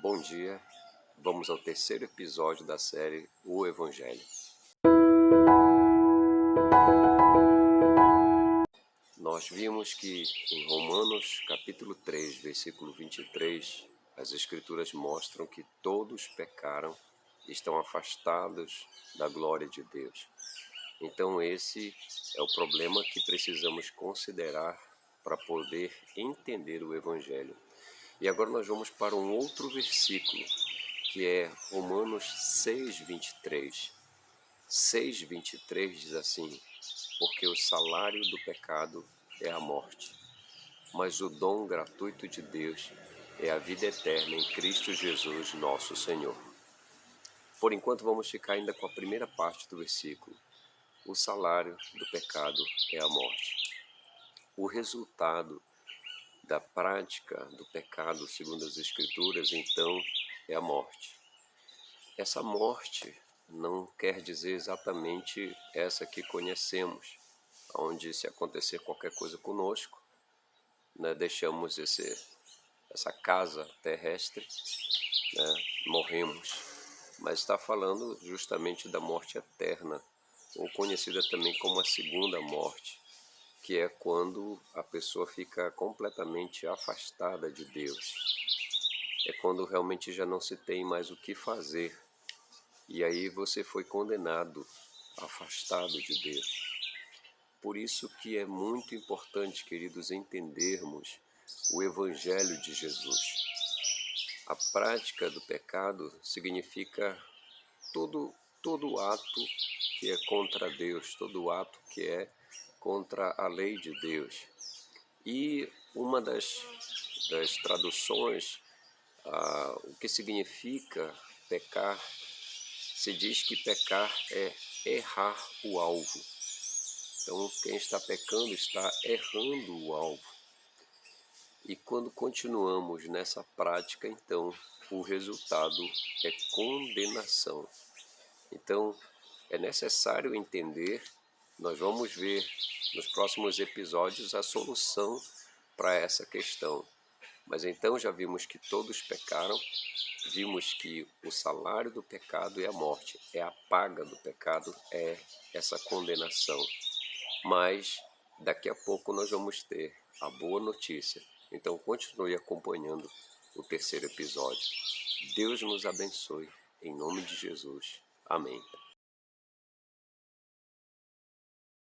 Bom dia, vamos ao terceiro episódio da série O Evangelho. Nós vimos que em Romanos capítulo 3, versículo 23, as Escrituras mostram que todos pecaram e estão afastados da glória de Deus. Então esse é o problema que precisamos considerar para poder entender o Evangelho. E agora nós vamos para um outro versículo, que é Romanos 6:23. 6:23 diz assim: porque o salário do pecado é a morte, mas o dom gratuito de Deus é a vida eterna em Cristo Jesus, nosso Senhor. Por enquanto vamos ficar ainda com a primeira parte do versículo. O salário do pecado é a morte. O resultado da prática do pecado, segundo as Escrituras, então, é a morte. Essa morte não quer dizer exatamente essa que conhecemos, onde se acontecer qualquer coisa conosco, deixamos essa casa terrestre, morremos. Mas está falando justamente da morte eterna, ou conhecida também como a segunda morte, que é quando a pessoa fica completamente afastada de Deus. É quando realmente já não se tem mais o que fazer. E aí você foi condenado, afastado de Deus. Por isso que é muito importante, queridos, entendermos o Evangelho de Jesus. A prática do pecado significa todo ato que é contra Deus, todo ato que é contra a lei de Deus. E uma das traduções, o que significa pecar, se diz que pecar é errar o alvo. Então, quem está pecando está errando o alvo. E quando continuamos nessa prática, então, o resultado é condenação. Então, é necessário entender, nós vamos ver nos próximos episódios a solução para essa questão. Mas então já vimos que todos pecaram, vimos que o salário do pecado é a morte, é a paga do pecado, é essa condenação. Mas daqui a pouco nós vamos ter a boa notícia. Então continue acompanhando o terceiro episódio. Deus nos abençoe, em nome de Jesus. Amém.